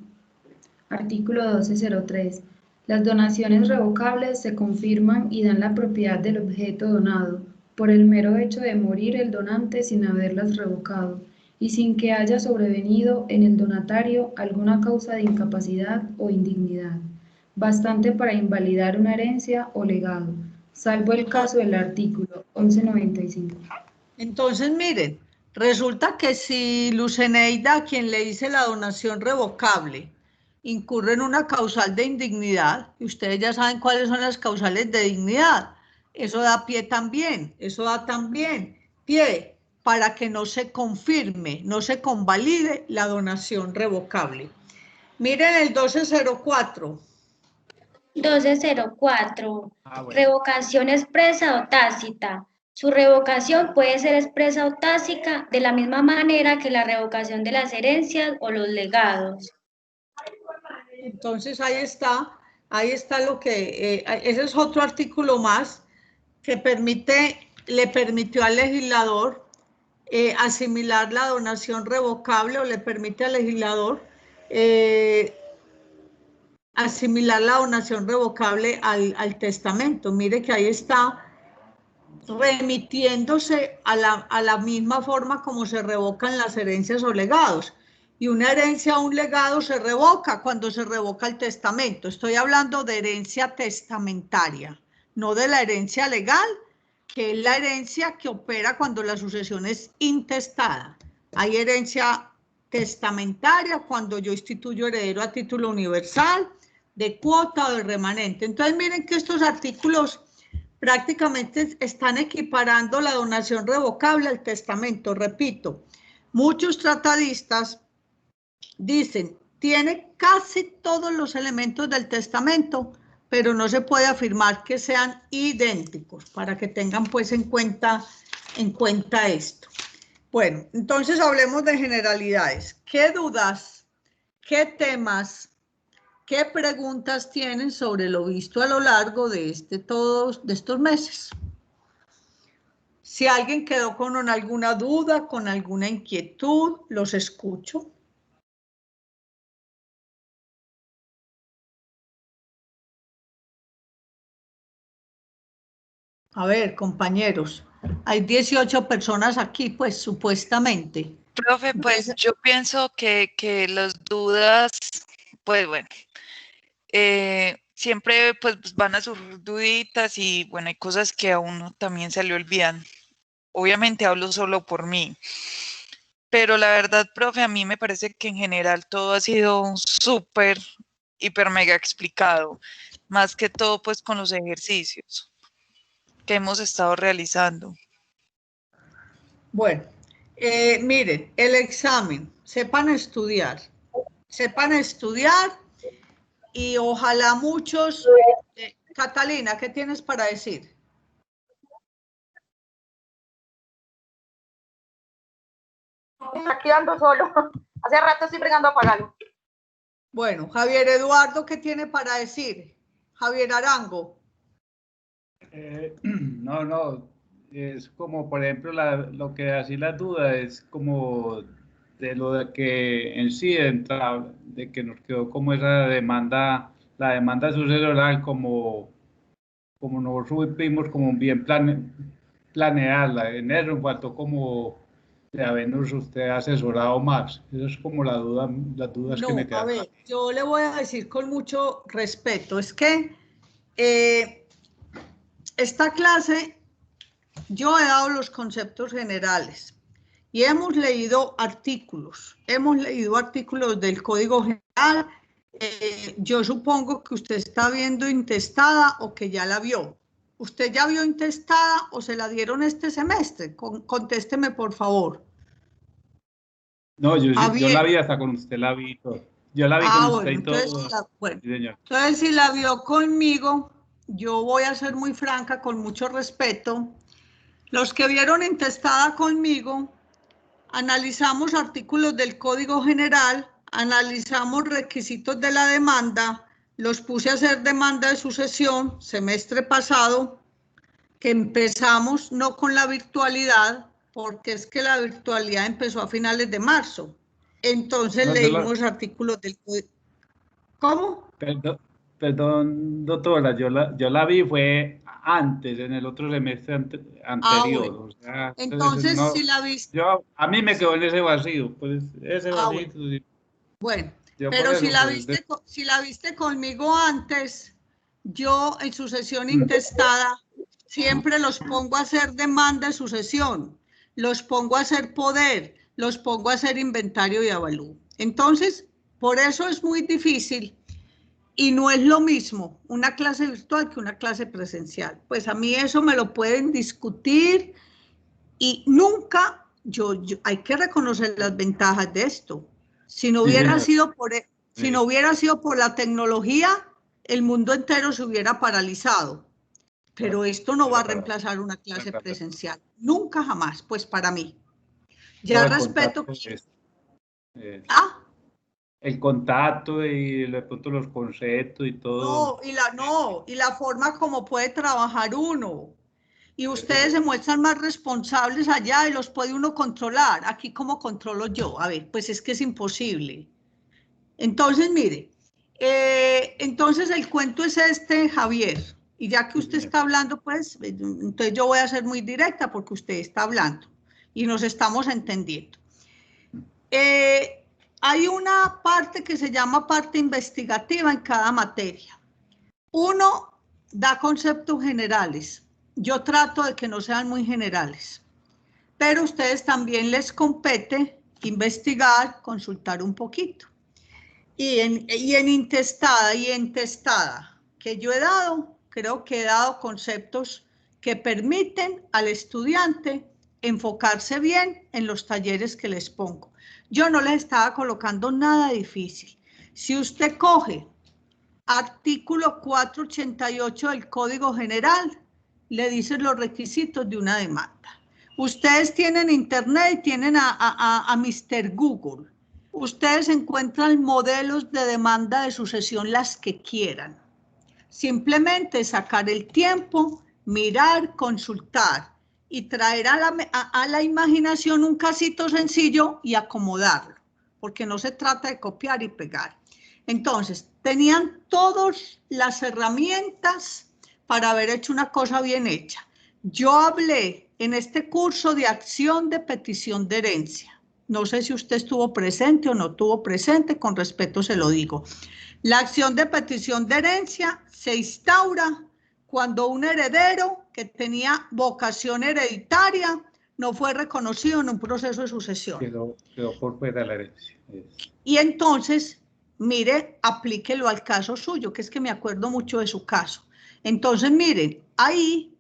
Artículo 1203. Las donaciones revocables se confirman y dan la propiedad del objeto donado por el mero hecho de morir el donante sin haberlas revocado. y sin que haya sobrevenido en el donatario alguna causa de incapacidad o indignidad, bastante para invalidar una herencia o legado, salvo el caso del artículo 1195. Entonces, miren, resulta que si Luceneida, a quien le hice la donación revocable, incurre en una causal de indignidad, y ustedes ya saben cuáles son las causales de dignidad, eso da pie también, eso da también pie para que no se confirme, no se convalide la donación revocable. Miren el 1204. 1204. Bueno. Revocación expresa o tácita. Su revocación puede ser expresa o tácita de la misma manera que la revocación de las herencias o los legados. Entonces ahí está lo que, ese es otro artículo más que le permitió al legislador asimilar la donación revocable, o le permite al legislador asimilar la donación revocable al testamento. Mire que ahí está remitiéndose a la misma forma como se revocan las herencias o legados. Y una herencia o un legado se revoca cuando se revoca el testamento. Estoy hablando de herencia testamentaria, no de la herencia legal, que es la herencia que opera cuando la sucesión es intestada. Hay herencia testamentaria cuando yo instituyo heredero a título universal, de cuota o de remanente. Entonces miren que estos artículos prácticamente están equiparando la donación revocable al testamento. Repito, muchos tratadistas dicen, tiene casi todos los elementos del testamento, pero no se puede afirmar que sean idénticos, para que tengan pues en cuenta esto. Bueno, entonces hablemos de generalidades. ¿Qué dudas, qué temas, qué preguntas tienen sobre lo visto a lo largo de estos meses? Si alguien quedó con alguna duda, con alguna inquietud, los escucho. A ver, compañeros, hay 18 personas aquí, pues, supuestamente. Profe, pues yo pienso que las dudas, pues bueno, siempre pues van a surgir duditas y bueno, hay cosas que a uno también se le olvidan. Obviamente hablo solo por mí, pero la verdad, profe, a mí me parece que en general todo ha sido súper, hiper, mega explicado, más que todo pues con los ejercicios que hemos estado realizando. Bueno, miren, el examen, sepan estudiar y ojalá muchos. Catalina, ¿qué tienes para decir? Aquí ando solo. Hace rato estoy bregando a apagarlo. Bueno, Javier Eduardo, ¿qué tiene para decir? Javier Arango. No, es como, por ejemplo, lo que así la duda es como de lo de que en sí entra, de que nos quedó como esa demanda, la demanda sucesoral como no supimos como bien planearla. En eso faltó como de habernos usted asesorado más. Eso es como las dudas que me quedan. A ver, yo le voy a decir con mucho respeto, es que esta clase yo he dado los conceptos generales y hemos leído artículos del Código General. Yo supongo que usted está viendo intestada o que ya la vio. ¿Usted ya vio intestada o se la dieron este semestre? Contésteme, por favor. No, yo la vi hasta con usted, la vi todo. Yo la vi con usted y todo. Entonces, si la vio conmigo, yo voy a ser muy franca, con mucho respeto. Los que vieron intestada conmigo, analizamos artículos del Código General, analizamos requisitos de la demanda, los puse a hacer demanda de sucesión semestre pasado, que empezamos no con la virtualidad, porque es que la virtualidad empezó a finales de marzo. Entonces leímos artículos del Código. ¿Cómo? Perdón, doctora, yo la vi fue antes, en el otro semestre anterior. Bueno. O sea, Entonces, no, si la viste... a mí me quedó en ese vacío, pues ese vacío. Bueno. Bueno, Yo pero por si eso, la pues, viste, si la viste conmigo antes, yo en su sesión intestada siempre los pongo a hacer demanda de sucesión, los pongo a hacer poder, los pongo a hacer inventario y avalúo. Entonces, por eso es muy difícil y no es lo mismo una clase virtual que una clase presencial. Pues a mí eso me lo pueden discutir y nunca, hay que reconocer las ventajas de esto. Si no hubiera sido si no hubiera sido por la tecnología, el mundo entero se hubiera paralizado. Pero esto no va a reemplazar una clase presencial. Nunca jamás, pues para mí. Ya respeto. El contacto y de pronto los conceptos y todo. Y la forma como puede trabajar uno. Y ustedes se muestran más responsables allá y los puede uno controlar. Aquí, ¿cómo controlo yo? A ver, pues es que es imposible. Entonces, mire, entonces el cuento es este, Javier. Y ya que usted está hablando, pues, entonces yo voy a ser muy directa porque usted está hablando y nos estamos entendiendo. Hay una parte que se llama parte investigativa en cada materia. Uno da conceptos generales. Yo trato de que no sean muy generales, pero a ustedes también les compete investigar, consultar un poquito. Y en intestada y en testada que yo he dado, creo que he dado conceptos que permiten al estudiante enfocarse bien en los talleres que les pongo. Yo no les estaba colocando nada difícil. Si usted coge artículo 488 del Código General, le dicen los requisitos de una demanda. Ustedes tienen internet y tienen a Mr. Google. Ustedes encuentran modelos de demanda de sucesión las que quieran. Simplemente sacar el tiempo, mirar, consultar y traer a la imaginación un casito sencillo y acomodarlo, porque no se trata de copiar y pegar. Entonces, tenían todas las herramientas para haber hecho una cosa bien hecha. Yo hablé en este curso de acción de petición de herencia. No sé si usted estuvo presente o no estuvo presente, con respeto se lo digo. La acción de petición de herencia se instaura cuando un heredero que tenía vocación hereditaria no fue reconocido en un proceso de sucesión. Quedó por fuera de la herencia. Y entonces, mire, aplíquelo al caso suyo, que es que me acuerdo mucho de su caso. Entonces, miren, ahí,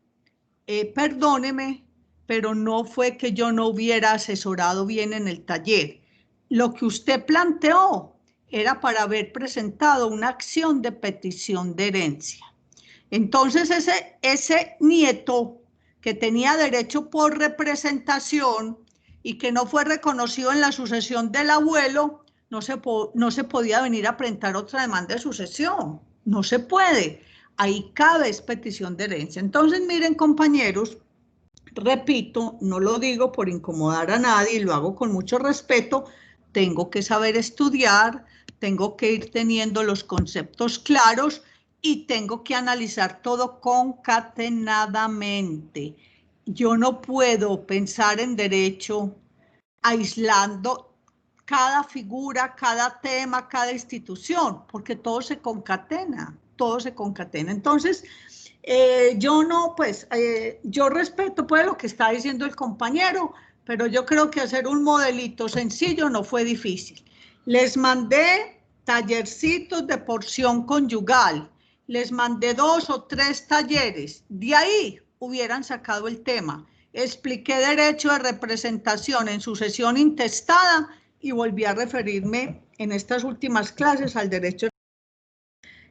perdóneme, pero no fue que yo no hubiera asesorado bien en el taller. Lo que usted planteó era para haber presentado una acción de petición de herencia. Entonces, ese nieto que tenía derecho por representación y que no fue reconocido en la sucesión del abuelo, no se podía venir a presentar otra demanda de sucesión. No se puede. Ahí cabe petición de herencia. Entonces, miren, compañeros, repito, no lo digo por incomodar a nadie, lo hago con mucho respeto. Tengo que saber estudiar, tengo que ir teniendo los conceptos claros y tengo que analizar todo concatenadamente. Yo no puedo pensar en derecho aislando cada figura, cada tema, cada institución, porque todo se concatena, todo se concatena. Entonces, yo respeto pues lo que está diciendo el compañero, pero yo creo que hacer un modelito sencillo no fue difícil. Les mandé tallercitos de porción conyugal, les mandé 2 o 3 talleres, de ahí hubieran sacado el tema. Expliqué derecho de representación en sucesión intestada y volví a referirme en estas últimas clases al derecho.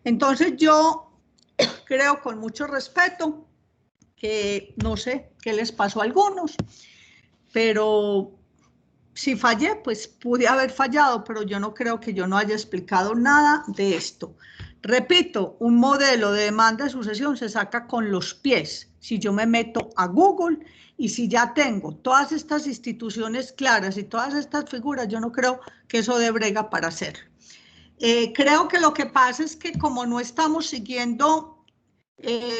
Entonces yo creo con mucho respeto que no sé qué les pasó a algunos, pero si fallé, pues pude haber fallado, pero yo no creo que yo no haya explicado nada de esto. Repito, un modelo de demanda de sucesión se saca con los pies. Si yo me meto a Google y si ya tengo todas estas instituciones claras y todas estas figuras, yo no creo que eso dé brega para hacer. Creo que lo que pasa es que como no estamos siguiendo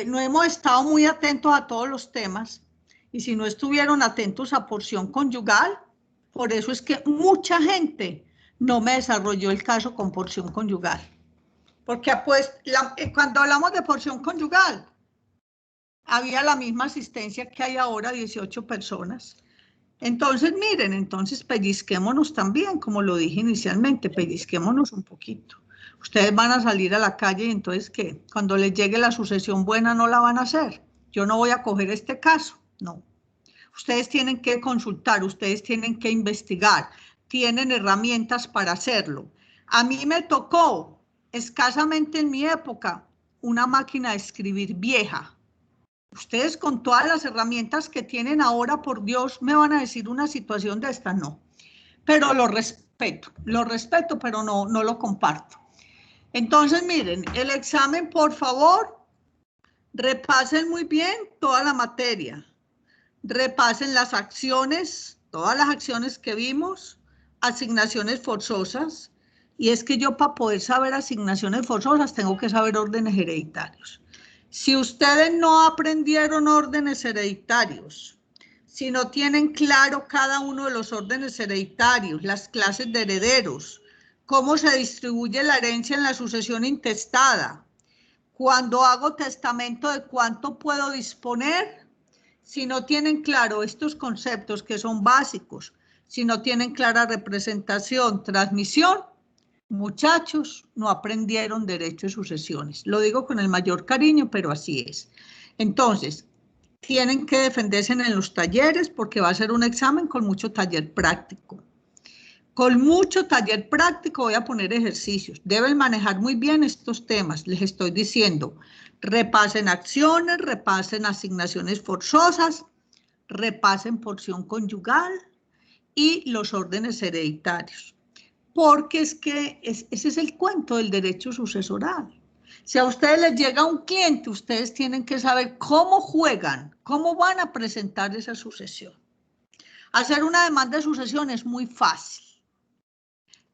no hemos estado muy atentos a todos los temas, y si no estuvieron atentos a porción conyugal, por eso es que mucha gente no me desarrolló el caso con porción conyugal. Porque pues, cuando hablamos de porción conyugal, había la misma asistencia que hay ahora, 18 personas. Entonces, miren, entonces pellizquémonos también, como lo dije inicialmente, pellizquémonos un poquito. Ustedes van a salir a la calle y entonces, ¿qué? Cuando les llegue la sucesión buena, no la van a hacer. Yo no voy a coger este caso, no. Ustedes tienen que consultar, ustedes tienen que investigar, tienen herramientas para hacerlo. A mí me tocó, escasamente en mi época, una máquina de escribir vieja. Ustedes con todas las herramientas que tienen ahora, por Dios, me van a decir una situación de esta, no. Pero lo respeto, pero no lo comparto. Entonces, miren, el examen, por favor, repasen muy bien toda la materia. Repasen las acciones, todas las acciones que vimos, asignaciones forzosas. Y es que yo para poder saber asignaciones forzosas tengo que saber órdenes hereditarios. Si ustedes no aprendieron órdenes hereditarios, si no tienen claro cada uno de los órdenes hereditarios, las clases de herederos, cómo se distribuye la herencia en la sucesión intestada, cuando hago testamento de cuánto puedo disponer, si no tienen claro estos conceptos que son básicos, si no tienen clara representación, transmisión, muchachos, no aprendieron derecho de sucesiones. Lo digo con el mayor cariño, pero así es. Entonces, tienen que defenderse en los talleres porque va a ser un examen con mucho taller práctico. Con mucho taller práctico voy a poner ejercicios. Deben manejar muy bien estos temas. Les estoy diciendo, repasen acciones, repasen asignaciones forzosas, repasen porción conyugal y los órdenes hereditarios. Porque es que ese es el cuento del derecho sucesoral. Si a ustedes les llega un cliente, ustedes tienen que saber cómo juegan, cómo van a presentar esa sucesión. Hacer una demanda de sucesión es muy fácil.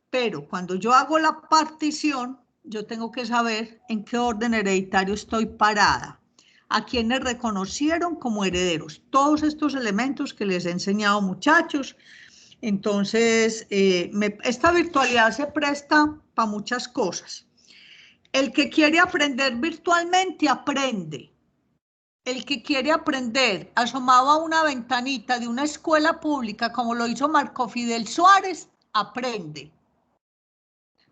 Pero cuando yo hago la partición, yo tengo que saber en qué orden hereditario estoy parada, a quienes reconocieron como herederos. Todos estos elementos que les he enseñado, muchachos. Entonces, esta virtualidad se presta para muchas cosas. El que quiere aprender virtualmente, aprende. El que quiere aprender asomado a una ventanita de una escuela pública, como lo hizo Marco Fidel Suárez, aprende.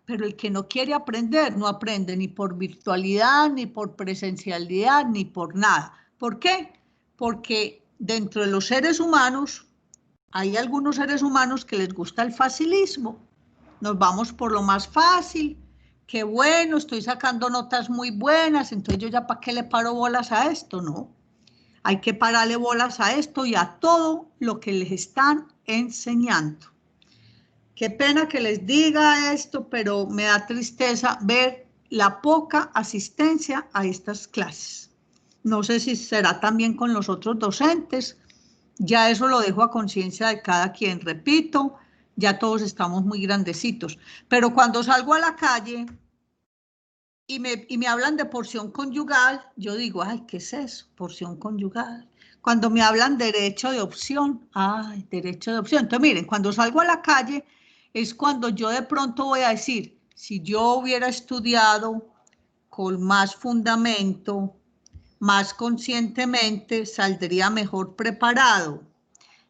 Pero el que no quiere aprender, no aprende ni por virtualidad, ni por presencialidad, ni por nada. ¿Por qué? Porque dentro de los seres humanos, hay algunos seres humanos que les gusta el facilismo. Nos vamos por lo más fácil. Qué bueno, estoy sacando notas muy buenas, entonces yo ya para qué le paro bolas a esto, ¿no? Hay que pararle bolas a esto y a todo lo que les están enseñando. Qué pena que les diga esto, pero me da tristeza ver la poca asistencia a estas clases. No sé si será también con los otros docentes, ya eso lo dejo a conciencia de cada quien. Repito, ya todos estamos muy grandecitos, pero cuando salgo a la calle y me hablan de porción conyugal, yo digo, ay, ¿qué es eso? Porción conyugal. Cuando me hablan derecho de opción, ay, derecho de opción. Entonces, miren, cuando salgo a la calle es cuando yo de pronto voy a decir, si yo hubiera estudiado con más fundamento, más conscientemente, saldría mejor preparado.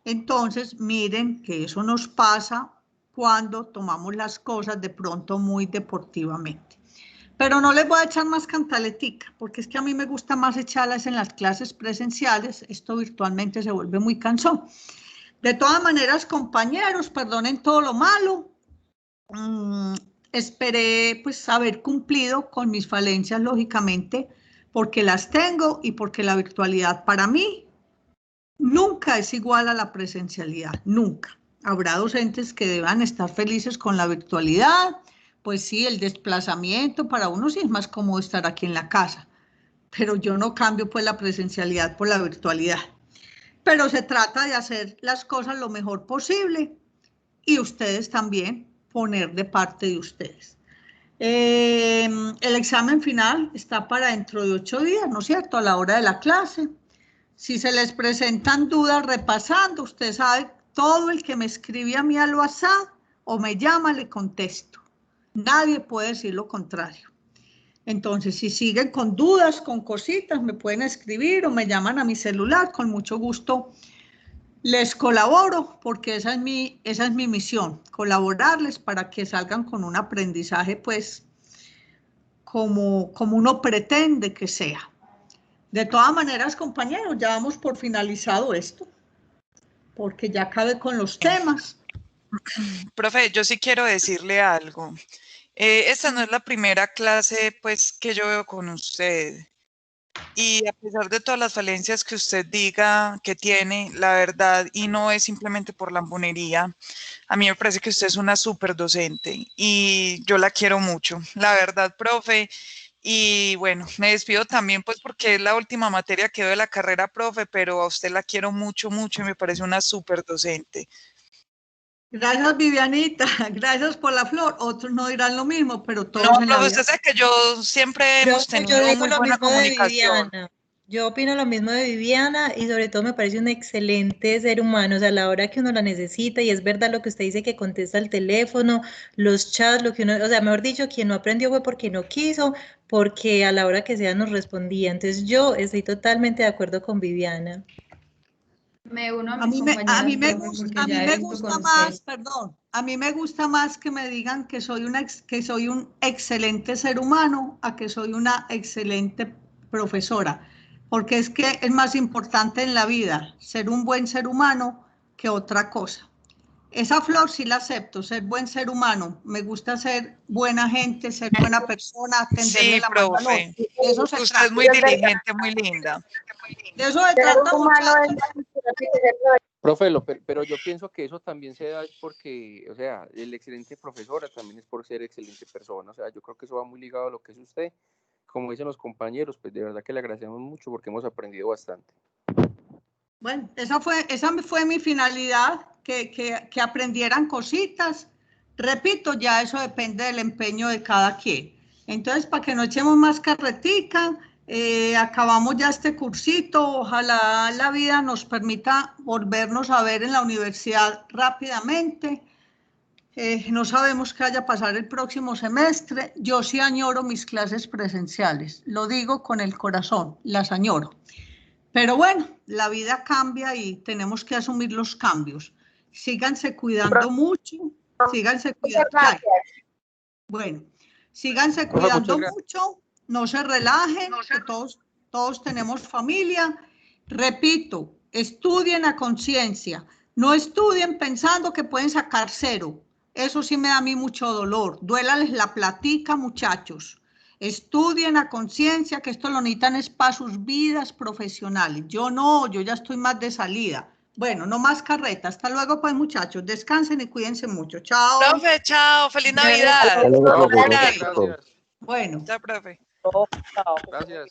Entonces, miren que eso nos pasa cuando tomamos las cosas de pronto muy deportivamente. Pero no les voy a echar más cantaletica, porque es que a mí me gusta más echarlas en las clases presenciales. Esto virtualmente se vuelve muy cansón. De todas maneras, compañeros, perdonen todo lo malo. Esperé pues haber cumplido con mis falencias, lógicamente, porque las tengo y porque la virtualidad para mí nunca es igual a la presencialidad, nunca. Habrá docentes que deban estar felices con la virtualidad, pues sí, el desplazamiento para uno sí es más cómodo estar aquí en la casa, pero yo no cambio pues la presencialidad por la virtualidad. Pero se trata de hacer las cosas lo mejor posible y ustedes también poner de parte de ustedes. El examen final está para dentro de 8 días, ¿no es cierto? A la hora de la clase. Si se les presentan dudas repasando, usted sabe, todo el que me escribe a mí al WhatsApp o me llama, le contesto. Nadie puede decir lo contrario. Entonces, si siguen con dudas, con cositas, me pueden escribir o me llaman a mi celular, con mucho gusto les colaboro, porque esa es mi misión, colaborarles para que salgan con un aprendizaje, pues, como uno pretende que sea. De todas maneras, compañeros, ya vamos por finalizado esto, porque ya acabé con los temas. Profe, yo sí quiero decirle algo. Esta no es la primera clase, pues, que yo veo con usted. Y a pesar de todas las falencias que usted diga que tiene, la verdad, y no es simplemente por lambonería, a mí me parece que usted es una súper docente y yo la quiero mucho, la verdad, profe. Y bueno, me despido también pues porque es la última materia que veo de la carrera, profe, pero a usted la quiero mucho, mucho y me parece una súper docente. Gracias, Vivianita, gracias por la flor. Otros no dirán lo mismo, pero todos No, en la profe, vida. usted sabe que yo siempre hemos Yo tenido digo muy lo buena mismo de comunicación. Viviana. Yo opino lo mismo de Viviana y sobre todo me parece un excelente ser humano, o sea, a la hora que uno la necesita y es verdad lo que usted dice que contesta el teléfono, los chats, lo que uno, o sea, mejor dicho, quien no aprendió fue porque no quiso, porque a la hora que sea nos respondía. Entonces yo estoy totalmente de acuerdo con Viviana. Me uno a A mis mí me compañeras, profe, gusta, porque a mí ya he me visto gusta con más, usted. perdón, a mí me gusta más que me digan que soy un excelente ser humano a que soy una excelente profesora, porque es que es más importante en la vida ser un buen ser humano que otra cosa. Esa flor sí la acepto, ser buen ser humano. Me gusta ser buena gente, ser buena persona, tenderle Sí, la mano al otro. profe, De eso se usted es trata. muy diligente, muy linda. De eso se Ser trata, humano es muchachos. Profe, pero yo pienso que eso también se da es porque, o sea, el excelente profesora también es por ser excelente persona. O sea, yo creo que eso va muy ligado a lo que es usted. Como dicen los compañeros, pues de verdad que le agradecemos mucho porque hemos aprendido bastante. Bueno, esa fue mi finalidad, que aprendieran cositas. Repito, ya eso depende del empeño de cada quien. Entonces, para que no echemos más carretica, acabamos ya este cursito. Ojalá la vida nos permita volvernos a ver en la universidad rápidamente. No sabemos qué vaya a pasar el próximo semestre. Yo sí añoro mis clases presenciales. Lo digo con el corazón, las añoro. Pero bueno, la vida cambia y tenemos que asumir los cambios. Síganse cuidando mucho, síganse cuidando. Bueno, síganse Profe, cuidando muchas gracias. mucho, no se relajen, que todos tenemos familia. Repito, estudien a conciencia, no estudien pensando que pueden sacar 0. Eso sí me da a mí mucho dolor. Duélales la platica, muchachos. Estudien a conciencia, que esto lo necesitan es para sus vidas profesionales. Yo no, yo ya estoy más de salida. Bueno, no más carreta. Hasta luego, pues, muchachos. Descansen y cuídense mucho. Chao. Profe, chao, feliz Navidad. Profe, Un muchas abrazo. gracias. Bueno. Chao, profe. Gracias.